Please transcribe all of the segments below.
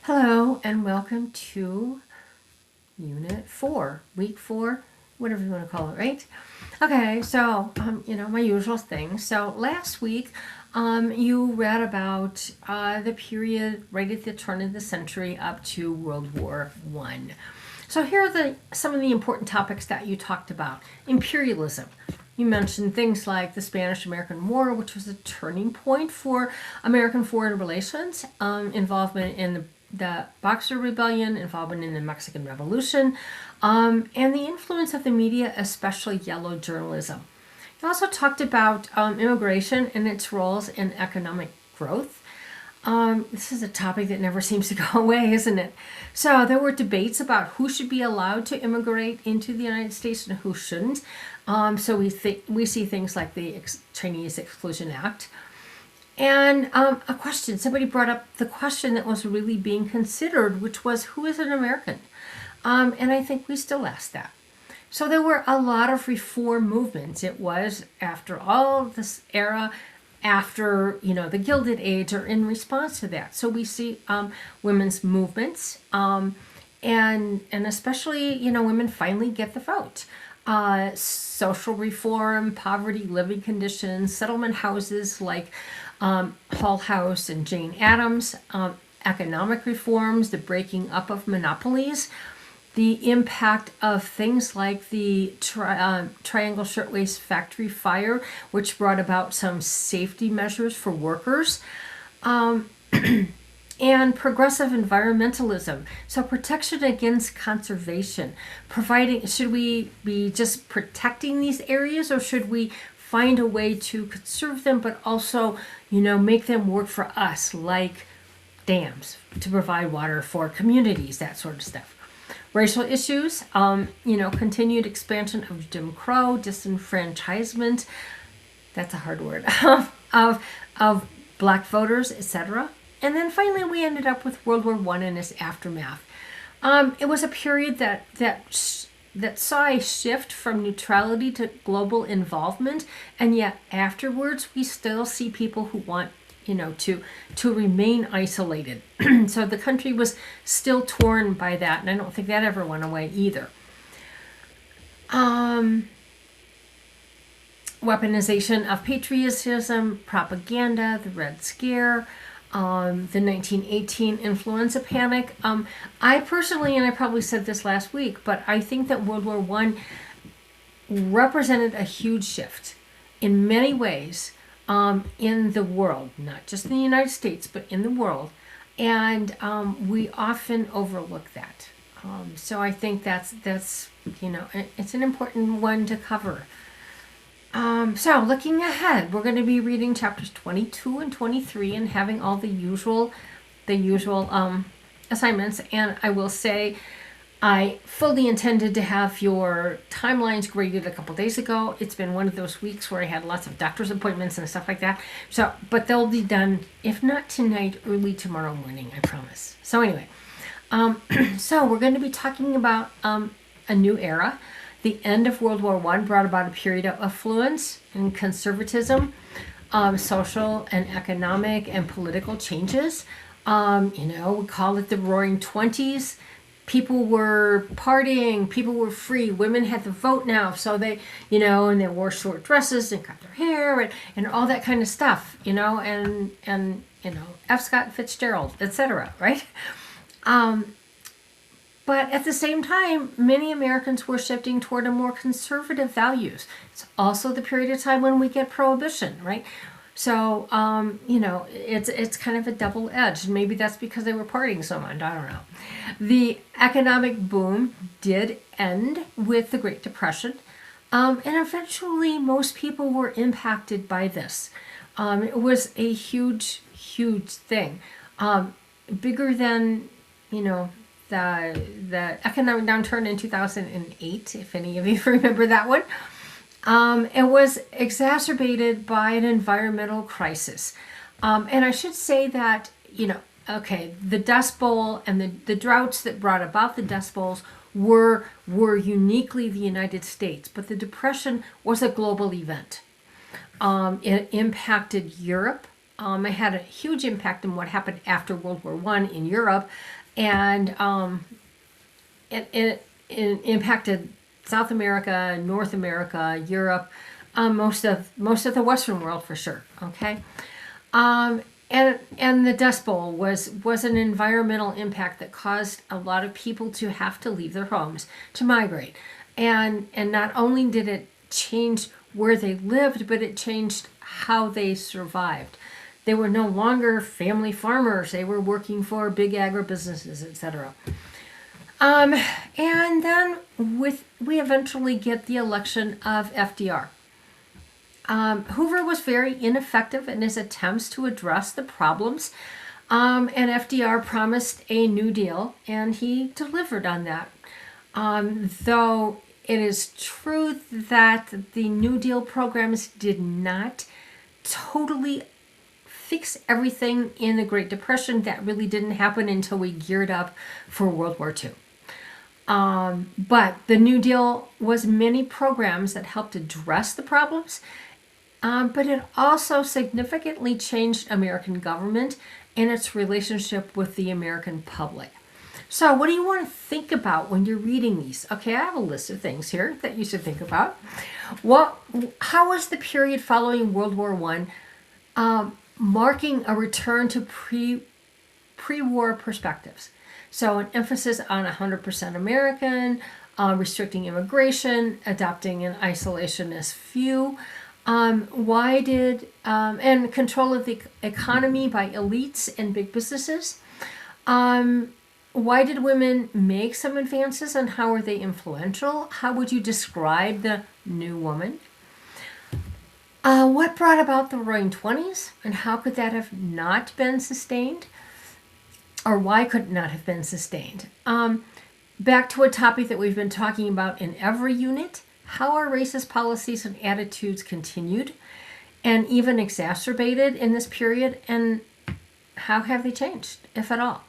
Hello and welcome to Unit 4, Week 4, whatever you want to call it, right? Okay, so, my usual thing. So last week, you read about the period right at the turn of the century up to World War One. So here are some of the important topics that you talked about. Imperialism. You mentioned things like the Spanish-American War, which was a turning point for American foreign relations, involvement in the Boxer Rebellion, involvement in the Mexican Revolution, and the influence of the media, especially yellow journalism. You also talked about immigration and its roles in economic growth. This is a topic that never seems to go away, isn't it? So there were debates about who should be allowed to immigrate into the United States and who shouldn't. So we see things like the Chinese Exclusion Act. And a question, somebody brought up the question that was really being considered, which was, who is an American? And I think we still ask that. So there were a lot of reform movements. It was after all this era, after, the Gilded Age, or in response to that. So we see women's movements, and especially, women finally get the vote. Social reform, poverty, living conditions, settlement houses like Hull House and Jane Addams, economic reforms, the breaking up of monopolies, the impact of things like the Triangle Shirtwaist Factory fire, which brought about some safety measures for workers, and progressive environmentalism. So protection against conservation, should we be just protecting these areas, or should we find a way to conserve them, but also, make them work for us, like dams to provide water for communities, that sort of stuff. Racial issues, continued expansion of Jim Crow, disenfranchisement, that's a hard word, of black voters, etc. And then finally we ended up with World War One and its aftermath. It was a period that saw a shift from neutrality to global involvement, and yet afterwards we still see people who want to remain isolated. So the country was still torn by that, and I don't think that ever went away either. Weaponization of patriotism, propaganda, the Red Scare, the 1918 influenza panic. I personally, and I probably said this last week, but I think that World War One represented a huge shift in many ways in the world, not just in the United States, but in the world. And we often overlook that. So I think that's it's an important one to cover. So looking ahead, we're going to be reading chapters 22 and 23 and having all the usual assignments. And I will say, I fully intended to have your timelines graded a couple days ago. It's been one of those weeks where I had lots of doctor's appointments and stuff like that. So, but they'll be done, if not tonight, early tomorrow morning, I promise. So anyway, so we're going to be talking about a new era. The end of World War One brought about a period of affluence and conservatism, social and economic and political changes. We call it the Roaring Twenties. People were partying, people were free, women had the vote now, so they, and they wore short dresses and cut their hair and all that kind of stuff, and F. Scott Fitzgerald, etc., right? But at the same time, many Americans were shifting toward a more conservative values. It's also the period of time when we get prohibition, right? So, it's kind of a double edge. Maybe that's because they were partying so much. I don't know. The economic boom did end with the Great Depression. And eventually most people were impacted by this. It was a huge, huge thing. Bigger than, the economic downturn in 2008, if any of you remember that one. It was exacerbated by an environmental crisis. And I should say that, the Dust Bowl and the droughts that brought about the Dust Bowls were uniquely the United States, but the Depression was a global event. It impacted Europe, It had a huge impact on what happened after World War I in Europe, and it impacted South America, North America, Europe, most of the Western world for sure. Okay, and the Dust Bowl was an environmental impact that caused a lot of people to have to leave their homes to migrate, and not only did it change where they lived, but it changed how they survived. They were no longer family farmers; they were working for big agribusinesses, etc. And then we eventually get the election of FDR. Hoover was very ineffective in his attempts to address the problems, and FDR promised a New Deal, and he delivered on that. Though it is true that the New Deal programs did not totally fix everything in the Great Depression. That really didn't happen until we geared up for World War II. But the New Deal was many programs that helped address the problems, but it also significantly changed American government and its relationship with the American public. So what do you want to think about when you're reading these? Okay, I have a list of things here that you should think about. How was the period following World War I marking a return to pre-war perspectives? So an emphasis on 100% American, restricting immigration, adopting an isolationist view. And control of the economy by elites and big businesses. Why did women make some advances, and how were they influential? How would you describe the new woman? What brought about the Roaring Twenties, and how could that have not been sustained? Or why could it not have been sustained? Back to a topic that we've been talking about in every unit, how our racist policies and attitudes continued and even exacerbated in this period, and how have they changed, if at all?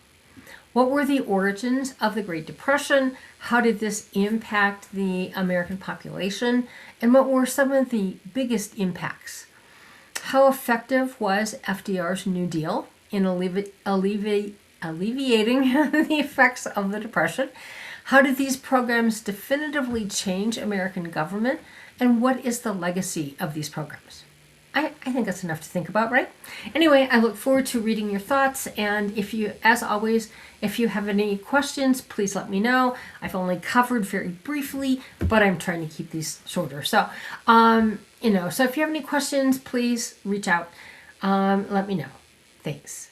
What were the origins of the Great Depression? How did this impact the American population? And what were some of the biggest impacts? How effective was FDR's New Deal in alleviating the effects of the Depression? How did these programs definitively change American government? And what is the legacy of these programs? I think that's enough to think about, right? Anyway, I look forward to reading your thoughts. And as always, if you have any questions, please let me know. I've only covered very briefly, but I'm trying to keep these shorter. So, so if you have any questions, please reach out. Let me know. Thanks.